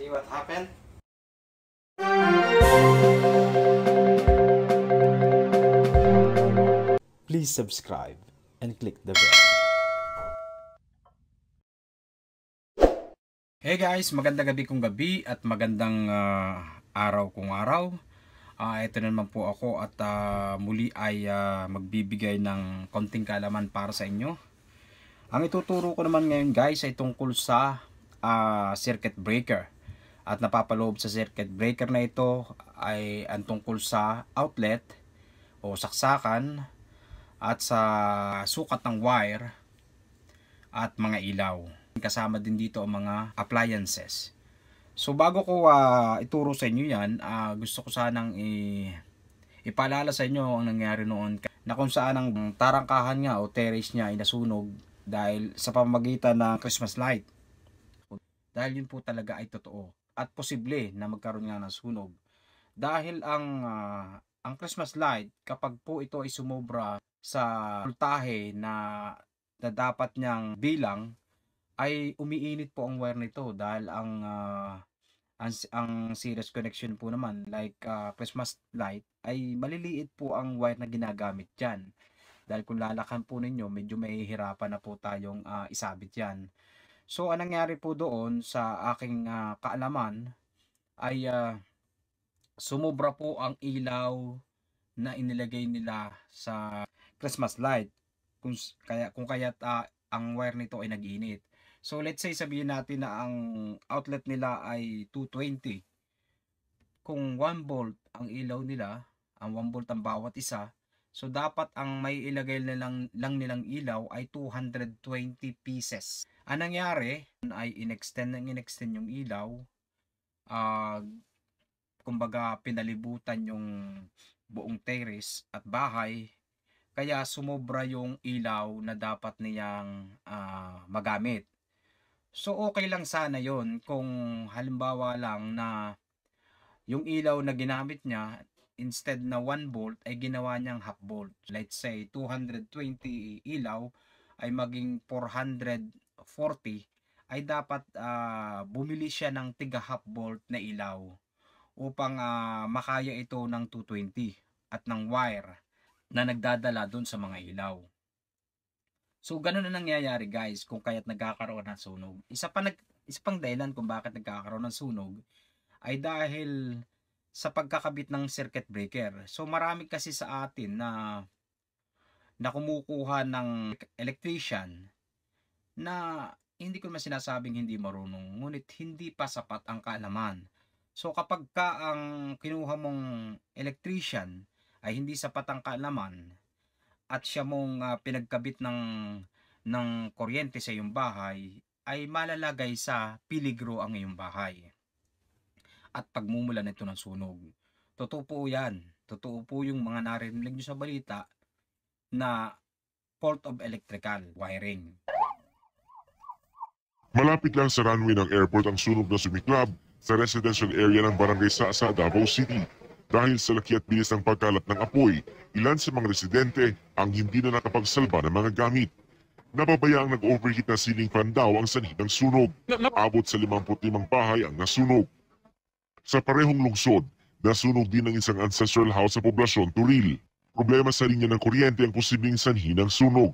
See what happened? Please subscribe and click the bell. Hey guys, magandang gabi kong gabi at magandang araw kong araw. Ito na naman po ako at muli ay magbibigay ng konting kaalaman para sa inyo. Ang ituturo ko naman ngayon guys ay tungkol sa circuit breaker. At napapaloob sa circuit breaker na ito ay ang tungkol sa outlet o saksakan at sa sukat ng wire at mga ilaw. Kasama din dito ang mga appliances. So bago ko ituro sa inyo yan, gusto ko sanang ipaalala sa inyo ang nangyari noon na kung saan ang tarangkahan nga o terrace niya ay nasunog dahil sa pamamagitan ng Christmas light. Dahil yun po talaga ay totoo at posible na magkaroon nga ng sunog. Dahil ang Christmas light, kapag po ito ay sumobra sa voltahe na dapat niyang bilang, ay umiinit po ang wire nito dahil ang series connection po naman like Christmas light ay maliliit po ang wire na ginagamit dyan. Dahil kung lalakan po ninyo, medyo mahihirapan na po tayong isabit yan. So anong nangyari po doon sa aking kaalaman ay sumobra po ang ilaw na inilagay nila sa Christmas light kung kaya't ang wire nito ay nag-init. So let's say sabihin natin na ang outlet nila ay 220. Kung 1 volt ang ilaw nila, ang 1 volt ang bawat isa, so dapat ang may ilagay lang nilang ilaw ay 220 pieces. Ang nangyari ay inextend yung ilaw. Kumbaga pinalibutan yung buong terrace at bahay, kaya sumobra yung ilaw na dapat niyang magamit. So okay lang sana yon kung halimbawa lang na yung ilaw na ginamit niya instead na 1 volt ay ginawa niyang half volt. Let's say 220 ilaw ay maging 440, ay dapat bumili siya ng tiga half volt na ilaw upang makaya ito ng 220 at ng wire na nagdadala doon sa mga ilaw. So ganun na nangyayari guys kung kaya't nagkakaroon ng sunog. Isa pang dahilan kung bakit nagkakaroon ng sunog ay dahil sa pagkakabit ng circuit breaker. So marami kasi sa atin na kumukuha ng electrician na hindi ko naman sinasabing hindi marunong, ngunit hindi pa sapat ang kaalaman. So kapag ang kinuha mong electrician ay hindi sapat ang kaalaman at siya mong pinagkabit ng kuryente sa iyong bahay, ay malalagay sa peligro ang iyong bahay at pagmumulan nito ng sunog. Totoo po yan. Totoo po yung mga narinig nyo sa balita na fault of electrical wiring. Malapit lang sa runway ng airport ang sunog na sumiklab sa residential area ng Barangay Sasa, Davao City. Dahil sa laki at bilis ng pagkalat ng apoy, ilan sa mga residente ang hindi na nakapagsalba ng mga gamit. Nababayaang nag-overheat na ceiling fan daw ang sanhi ng sunog. Abot sa 55 bahay ang nasunog. Sa parehong lungsod, nasunog din ang isang ancestral house sa poblasyon Turil. Problema sa linya ng kuryente ang posibleng sanhi ng sunog.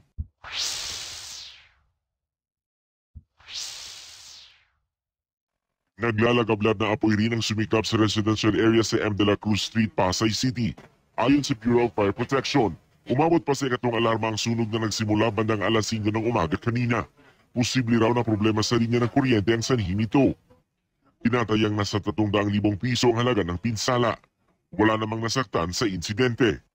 Naglalagablab na apoy rin ang sumiklab sa residential area sa M. de la Cruz Street, Pasay City. Ayon sa Bureau of Fire Protection, umabot pa sa ikatlong alarma ang sunog na nagsimula bandang alas 5 ng umaga kanina. Posible raw na problema sa linya ng kuryente ang sanhi nito. Tinatayang nasa 300,000 piso ang halaga ng pinsala. Wala namang nasaktan sa insidente.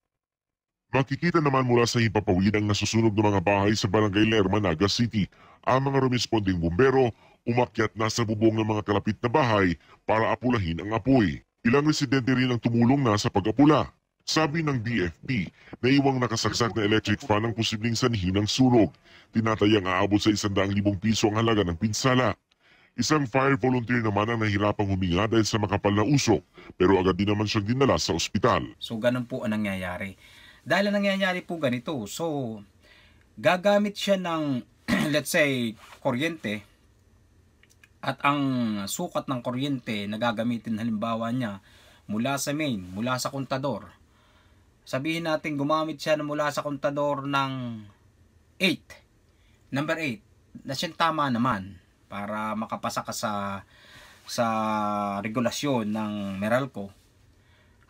Makikita naman mula sa himpapawid ang nasusunog ng mga bahay sa Barangay Lerma, Naga City. Ang mga rumesponding bumbero umakyat na sa bubong ng mga kalapit na bahay para apulahin ang apoy. Ilang residente rin ang tumulong na sa pag-apula. Sabi ng BFP, naiwang nakasaksak na electric fan ang posibleng sanhi ng sunog. Tinatayang aabot sa 100,000 piso ang halaga ng pinsala. Isang fire volunteer naman ang nahirapang huminga dahil sa makapal na usok, pero agad din naman siyang dinala sa ospital. So ganun po ang nangyayari. Dahil ang nangyayari po ganito, so gagamit siya ng let's say kuryente At ang sukat ng kuryente na gagamitin halimbawa niya mula sa main, mula sa kontador. Sabihin natin gumamit siya mula sa kontador ng 8. Number 8. Na siyang tama naman para makapasa ka sa regulasyon ng Meralco,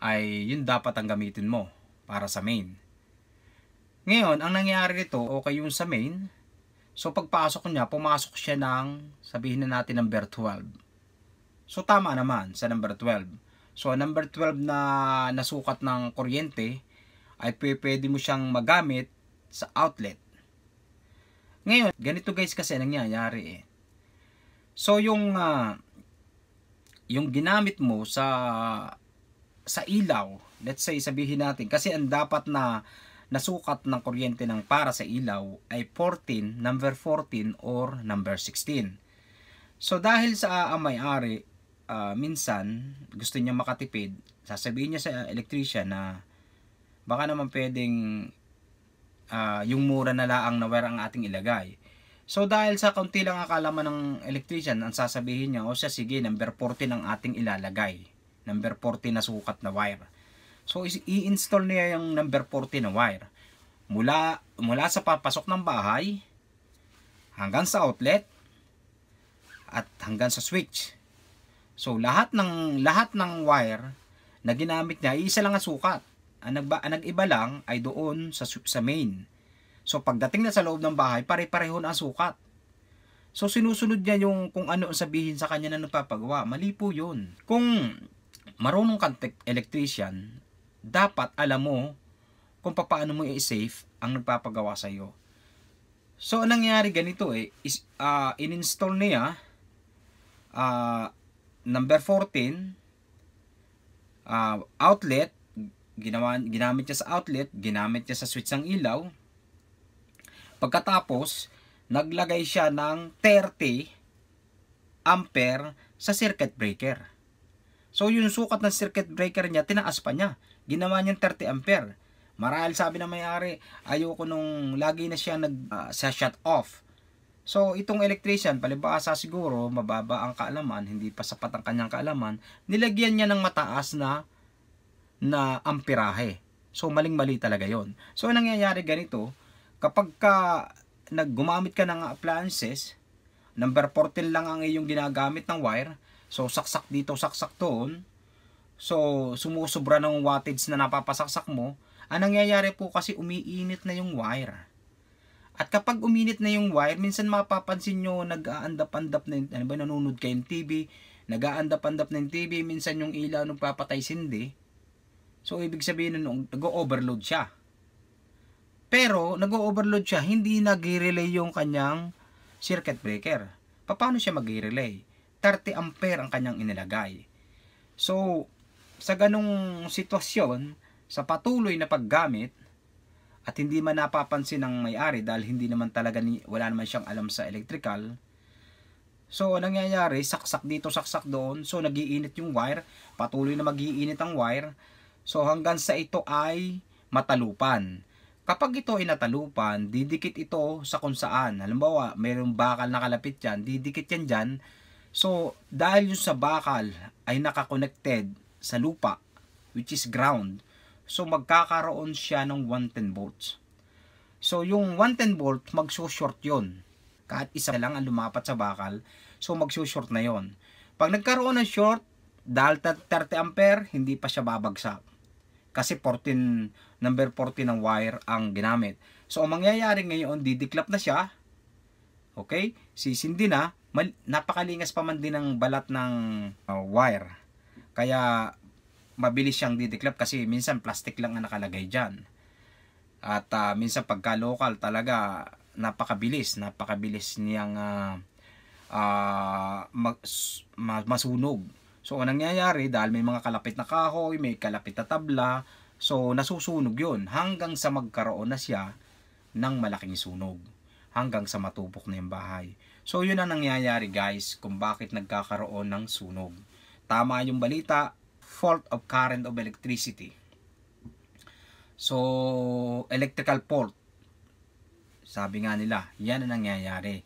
ay yun dapat ang gamitin mo para sa main. Ngayon, ang nangyari nito, okay yung sa main. So pagpasok niya, pumasok siya ng, sabihin na natin, number 12. So tama naman sa number 12. So number 12 na nasukat ng kuryente ay pwede mo siyang magamit sa outlet. Ngayon, ganito guys kasi nangyayari eh. So yung ginamit mo sa ilaw, let's say sabihin natin, kasi ang dapat na nasukat ng kuryente ng para sa ilaw ay 14, number 14 or number 16. So dahil sa may-ari, minsan gusto niya makatipid, sasabihin niya sa electrician na baka naman pwedeng yung mura na laang na wire ang ating ilagay. So dahil sa kaunti lang akalaman ng electrician, ang sasabihin niya, o siya sige, number 14 ang ating ilalagay. Number 14 na sukat na wire. So i-install niya yung number 40 na wire mula sa papasok ng bahay hanggang sa outlet at hanggang sa switch. So lahat ng wire na ginamit niya, isa lang ang sukat. Ang nag-iba lang ay doon sa main. So pagdating na sa loob ng bahay, pare-pareho na ang sukat. So sinusunod niya yung kung ano ang sabihin sa kanya na nagpapagawa. Mali po 'yun. Kung marunong kang electrician, dapat alam mo kung paano mo i-safe ang nagpapagawa sa iyo. So anong nangyari ganito in-install niya number 14 outlet, ginamit niya sa outlet, ginamit niya sa switch ng ilaw. Pagkatapos naglagay siya ng 30 ampere sa circuit breaker. So yung sukat ng circuit breaker niya, tinaas pa niya. Ginawa niyang 30 ampere. Marahil sabi na may-ari, ayoko nung lagi na siya sa shut off. So itong electrician, palibhasa siguro, mababa ang kaalaman, hindi pa sapat ang kanyang kaalaman, nilagyan niya ng mataas na amperahe. So maling-mali talaga yon. So nangyayari ganito, kapag gumamit ka ng appliances, number 14 lang ang iyong ginagamit ng wire, so saksak dito, saksak doon. So sumusubra ng wattage na napapasaksak mo. Ang nangyayari po kasi umiinit na yung wire. At kapag uminit na yung wire, minsan mapapansin nyo nag-aandap-andap na, nanonood kayo ng TV, nag-aandap-andap na yung TV, minsan yung ilaw nagpapatay sindi. So ibig sabihin nun, nag-overload siya. Pero nag-overload siya, hindi nag-relay yung kanyang circuit breaker. Paano siya mag-relay? 30 ampere ang kanyang inilagay. So sa ganong sitwasyon, sa patuloy na paggamit, at hindi man napapansin ng may-ari dahil hindi naman talaga wala naman siyang alam sa electrical. So nangyayari, saksak dito, saksak doon. So nagiinit yung wire, patuloy na magiinit ang wire. So hanggang sa ito ay matalupan. Kapag ito ay natalupan, didikit ito sa kung saan. Halimbawa, mayroong bakal na kalapit yan, didikit yan dyan. So dahil yung sa bakal ay nakakonected sa lupa, which is ground, so magkakaroon siya ng 110 volts. So yung 110 volt, magsushort yun. Kahit isa lang ang lumapat sa bakal, so magsushort na yon. Pag nagkaroon ng short, dahil 30 ampere, hindi pa siya babagsak. Kasi number 14 ng wire ang ginamit. So ang mangyayari ngayon, didiklap na siya. Okay? Sisindi na. Napakalingas pa man din ng balat ng wire. Kaya mabilis siyang didiklap kasi minsan plastic lang ang nakalagay dyan. At minsan pagka local talaga napakabilis niyang masunog. So ang nangyayari, dahil may mga kalapit na kahoy, may kalapit na tabla, so nasusunog yun hanggang sa magkaroon na siya ng malaking sunog, hanggang sa matupok na yung bahay. So yun ang nangyayari guys kung bakit nagkakaroon ng sunog. Tama yung balita, fault of current of electricity. So electrical fault, sabi nga nila, yan ang nangyayari.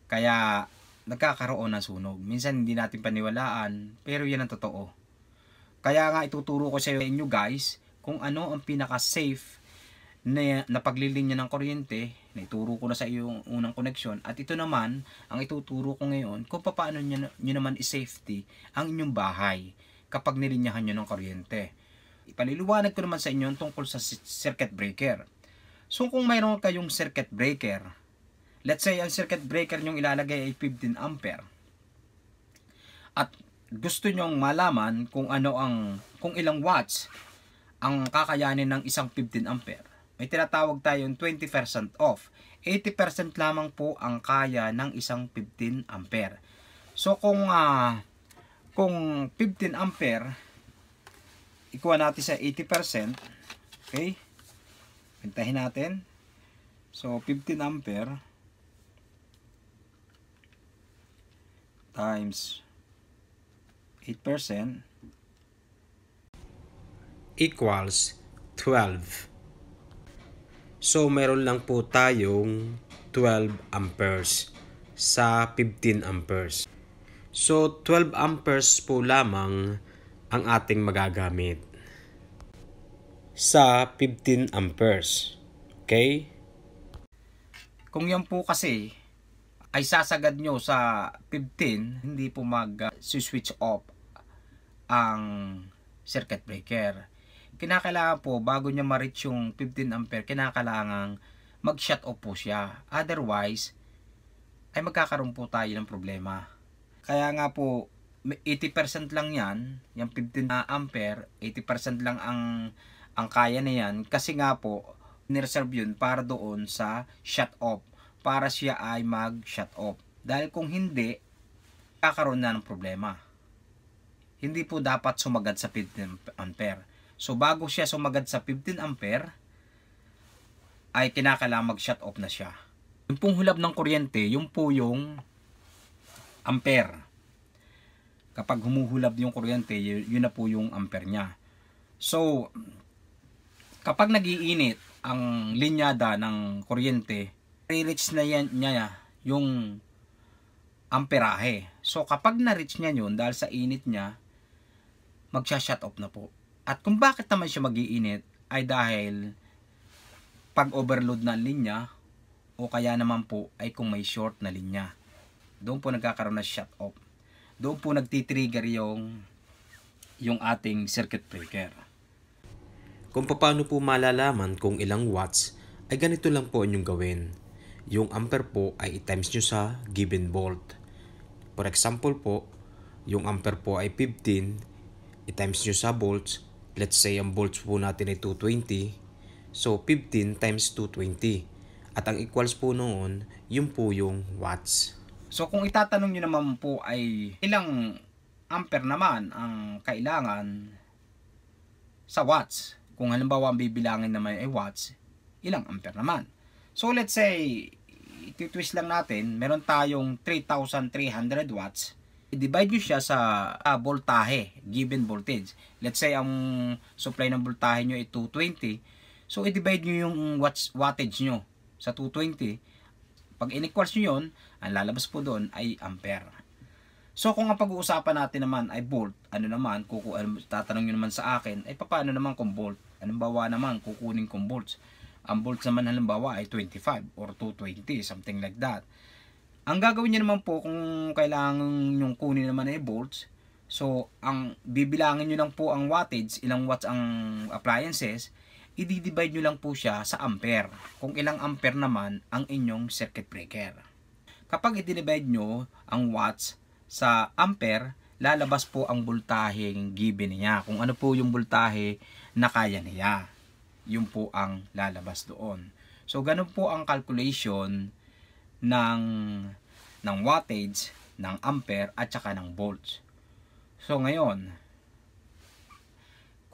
Kaya nagkakaroon ng sunog. Minsan hindi natin paniwalaan, pero yan ang totoo. Kaya nga ituturo ko sa inyo guys kung ano ang pinaka-safe na paglilinya ng kuryente. Naituro ko na sa iyo yung unang koneksyon. At ito naman, ang ituturo ko ngayon kung paano nyo naman i-safety ang inyong bahay kapag nilinyahan nyo ng kuryente. Ipaliliwanag ko naman sa inyo tungkol sa circuit breaker. So kung mayroon kayong circuit breaker, let's say ang circuit breaker nyong ilalagay ay 15 ampere. At gusto nyong malaman kung kung ilang watts ang kakayanin ng isang 15 ampere. May tinatawag tayong 20% off. 80% lamang po ang kaya ng isang 15 ampere. So kung 15 ampere ikuha natin sa 80%, okay? Pintahin natin. So 15 ampere times 8% equals 12. So meron lang po tayong 12 amperes sa 15 amperes. So 12 amperes po lamang ang ating magagamit sa 15 amperes. Okay? Kung yan po kasi ay sasagad nyo sa 15, hindi po mag-switch off ang circuit breaker. Kinakailangan po, bago nyo ma-reach yung 15 ampere, kinakailangan mag-shut off po siya. Otherwise, ay magkakaroon po tayo ng problema. Kaya nga po, 80% lang yan, yung 15 ampere, 80% lang ang kaya na yan. Kasi nga po, nireserve yun para doon sa shut off. Para siya ay mag-shut off. Dahil kung hindi, kakaroon na ng problema. Hindi po dapat sumagad sa 15 ampere. So bago siya sumagad sa 15 ampere, ay kinakailangan mag-shut off na siya. Yung pong hulab ng kuryente, yung po yung ampere. Kapag humuhulab yung kuryente, yun na po yung ampere niya. So, kapag nagiinit ang linyada ng kuryente, i-reach na niya yung amperahe. So kapag na-reach niya yun, dahil sa init niya, magsha-shut off na po. At kung bakit naman siya mag-iinit, ay dahil pag-overload na linya, o kaya naman po ay kung may short na linya. Doon po nagkakaroon na shut off. Doon po nagtitrigger yung ating circuit breaker. Kung paano po malalaman kung ilang watts, ay ganito lang po inyong gawin. Yung ampere po ay i-times nyo sa given volt. For example po, yung ampere po ay 15, i-times nyo sa volts. Let's say ang volts po natin ay 220. So 15 times 220. At ang equals po noon, yun po yung watts. So kung itatanong nyo naman po ay ilang ampere naman ang kailangan sa watts. Kung halimbawa ang bibilangin naman ay watts, ilang ampere naman. So let's say, ititwist lang natin, meron tayong 3,300 watts. I-divide nyo siya sa voltahe, given voltage. Let's say, ang supply ng voltahe nyo ay 220. So, i-divide nyo yung wattage nyo sa 220. Pag in-equals nyo yun, ang lalabas po doon ay ampere. So, kung ang pag-uusapan natin naman ay volt, tatanong nyo naman sa akin, ay paano naman kung volt? Halimbawa naman, kukunin kong volts. Ang volts naman halimbawa ay 25 or 220, something like that. Ang gagawin niyo naman po kung kailangan yung kunin naman ay volts, so ang bibilangin niyo lang po ang wattage, ilang watts ang appliances, i-divide niyo lang po siya sa ampere. Kung ilang ampere naman ang inyong circuit breaker. Kapag i-divide niyo ang watts sa ampere, lalabas po ang voltaheng given niya. Kung ano po yung voltahe na kaya niya. Yun po ang lalabas doon. So, ganun po ang calculation ng wattage, ng ampere, at saka ng volts. So, ngayon,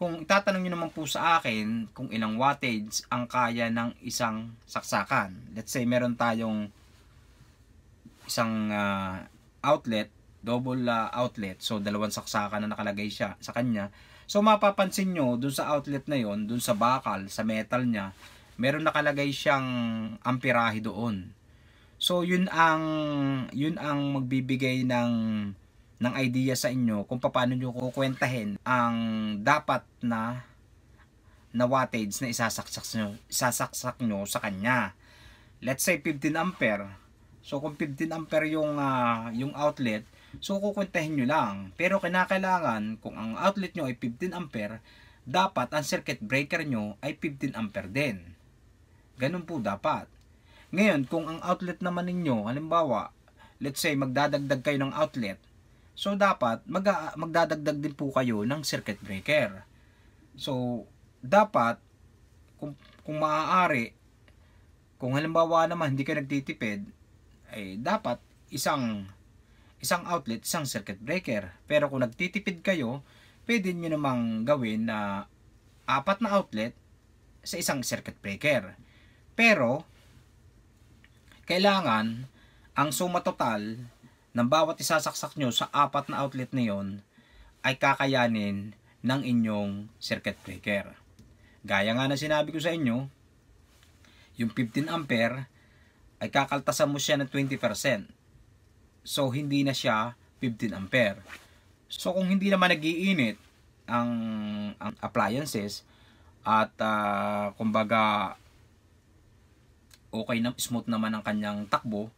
kung itatanong nyo naman po sa akin kung ilang wattage ang kaya ng isang saksakan. Let's say, meron tayong isang outlet, double outlet. So, dalawang saksakan na nakalagay siya sa kanya. So mapapansin nyo, dun sa outlet na yon, dun sa bakal, sa metal niya, meron nakalagay siyang amperahe doon. So yun ang magbibigay ng idea sa inyo kung paano nyo kukwentahin ang dapat na wattage na isasaksak nyo sa kanya. Let's say 15 ampere. So kung 15 ampere yung outlet, so kukwentahin nyo lang. Pero kinakailangan kung ang outlet nyo ay 15 ampere, dapat ang circuit breaker nyo ay 15 ampere din. Ganun po dapat. Ngayon, kung ang outlet naman ninyo, halimbawa, let's say magdadagdag kayo ng outlet, so dapat magdadagdag din po kayo ng circuit breaker. So dapat kung maaari, kung halimbawa naman hindi kayo nagtitipid, ay dapat isang outlet, isang circuit breaker. Pero kung nagtitipid kayo, pwede nyo namang gawin na 4 na outlet sa isang circuit breaker. Pero kailangan ang suma total ng bawat isasaksak nyo sa 4 na outlet na yon ay kakayanin ng inyong circuit breaker. Gaya nga na sinabi ko sa inyo, yung 15 ampere ay kakaltasan mo siya ng 20%. So hindi na siya 15 ampere. So kung hindi naman nagiinit ang appliances at kumbaga okay na, smooth naman ang kanyang takbo,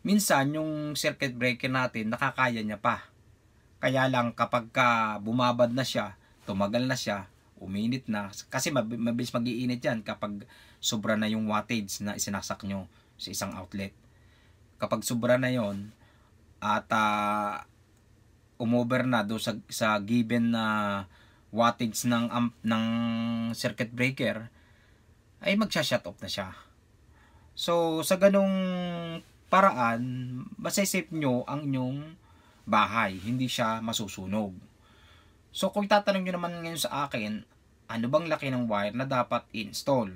minsan yung circuit breaker natin nakakaya niya pa. Kaya lang kapag bumabad na siya, tumagal na siya, uminit na, kasi mabilis mag-iinit yan kapag sobra na yung wattage na isinasak nyo sa isang outlet. Kapag sobra na yon at umover na do sa given na wattage ng circuit breaker, ay magsha-shut off na siya. So sa ganong paraan, masasave nyo ang inyong bahay, hindi siya masusunog. So kung tatanong nyo naman ngayon sa akin, ano bang laki ng wire na dapat install?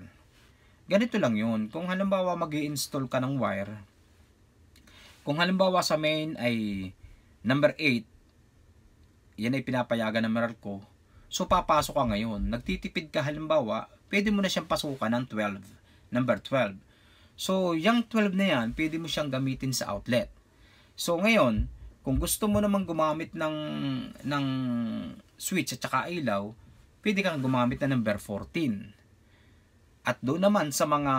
Ganito lang yun. Kung halimbawa mag-i-install ka ng wire, kung halimbawa sa main ay number 8, yan ay pinapayagan ng Meralco, so papasok ka ngayon. Nagtitipid ka halimbawa, pwede mo na siyang pasukan ng 12, number 12. So yung 12 na yan, pwede mo siyang gamitin sa outlet. So ngayon, kung gusto mo naman gumamit ng switch at saka ilaw, pwede kang gumamit na number 14. At doon naman sa mga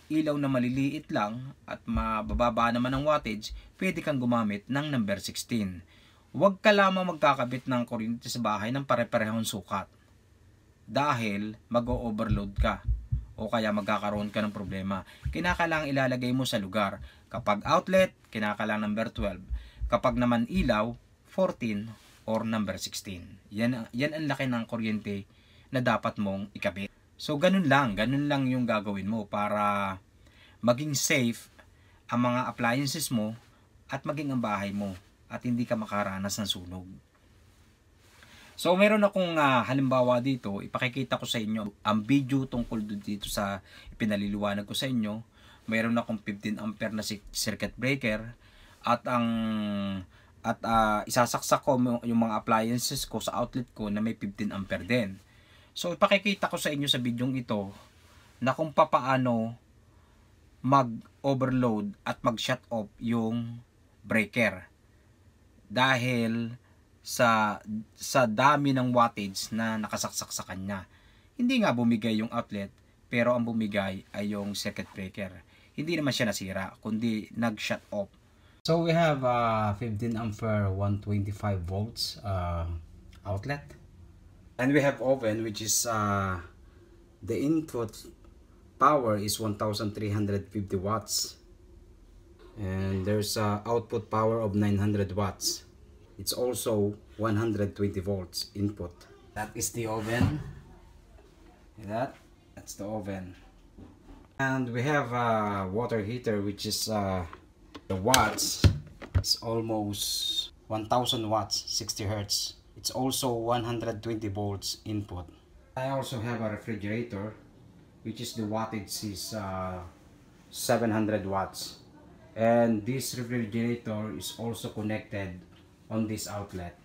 ilaw na maliliit lang at mabababa naman ng wattage, pwede kang gumamit ng number 16. Huwag ka lamang magkakabit ng kuryente sa bahay ng pare-parehong sukat. Dahil mag-o-overload ka o kaya magkakaroon ka ng problema. Kinakailangan ilalagay mo sa lugar. Kapag outlet, kinakailangan number 12. Kapag naman ilaw, 14 or number 16. Yan ang laki ng kuryente na dapat mong ikabit. So ganun lang yung gagawin mo para maging safe ang mga appliances mo at maging ang bahay mo at hindi ka makaranas ng sunog. So meron akong halimbawa dito, ipakikita ko sa inyo ang video tungkol dito sa ipinaliliwanag ko sa inyo. Meron akong 15 ampere na circuit breaker at isasaksak ko yung mga appliances ko sa outlet ko na may 15 ampere din. So ipakikita ko sa inyo sa video ito na kung paano mag-overload at mag-shut off yung breaker. Dahil sa dami ng wattage na nakasaksak sa kanya. Hindi nga bumigay yung outlet, pero ang bumigay ay yung circuit breaker. Hindi naman siya nasira, kundi nag-shut off. So we have 15 ampere 125 volts outlet. And we have oven, which is the input power is 1350 watts. And there's output power of 900 watts. It's also 120 volts input. That is the oven. That's the oven. And we have a water heater, which is the watts is almost 1000 watts, 60 hertz. It's also 120 volts input. I also have a refrigerator, which is the wattage is 700 watts. And this refrigerator is also connected on this outlet.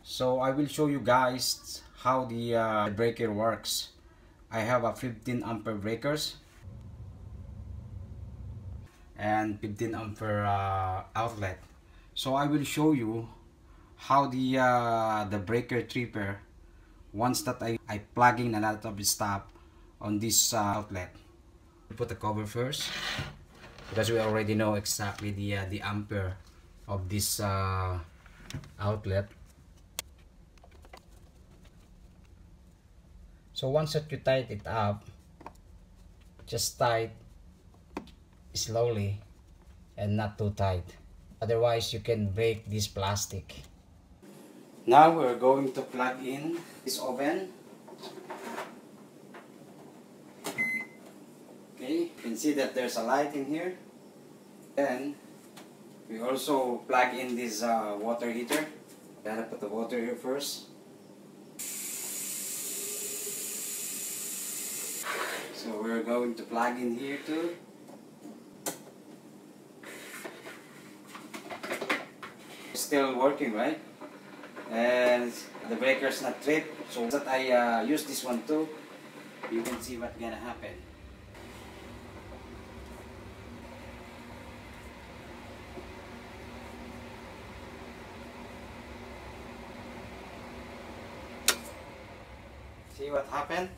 So I will show you guys how the breaker works. I have a 15 ampere breakers, and 15 ampere outlet. So I will show you how the breaker tripper, once that I plug in a lot of stuff on this outlet. Put the cover first because we already know exactly the ampere of this outlet. So once that you tighten it up, just tight slowly and not too tight, otherwise you can break this plastic. Now we're going to plug in this oven. Okay, you can see that there's a light in here. Then we also plug in this water heater. Gotta put the water here first. So we're going to plug in here too. Still working, right? And the breaker's not tripped. So that I use this one too, you can see what's gonna happen. See what happened?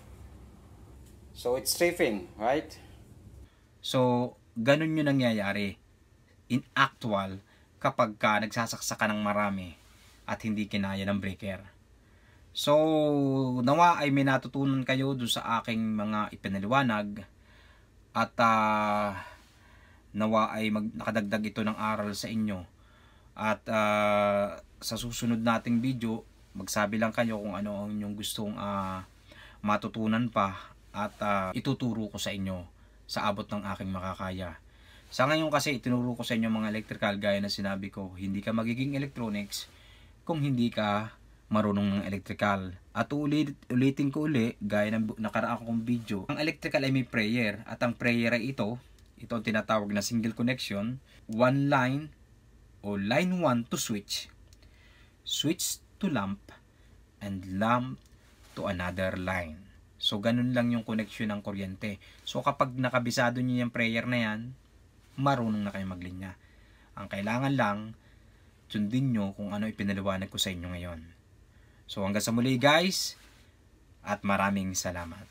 So it's tripping, right? So ganun yung nangyayari in actual kapag ka nagsasaksa ka ng marami at hindi kinaya ng breaker. So nawa ay may natutunan kayo doon sa aking mga ipinaliwanag at nawa ay nakadagdag ito ng aral sa inyo. At sa susunod nating video, magsabi lang kayo kung ano ang inyong gustong matutunan pa at ituturo ko sa inyo sa abot ng aking makakaya. Sa ngayon kasi itinuro ko sa inyo mga electrical, gaya na sinabi ko, hindi ka magiging electronics kung hindi ka marunong ng electrical. At ulitin ko uli, gaya ng nakaraan kong video, ang electrical ay may prayer, at ang prayer ay ito ang tinatawag na single connection, one line o line 1 to switch, switch to lamp, and lamp to another line. So ganun lang yung connection ng kuryente. So kapag nakabisado niyo yung prayer na yan, marunong na kayo maglinya. Ang kailangan lang, sundin nyo kung ano ipinaliwanag ko sa inyo ngayon. So hanggang sa muli guys, at maraming salamat.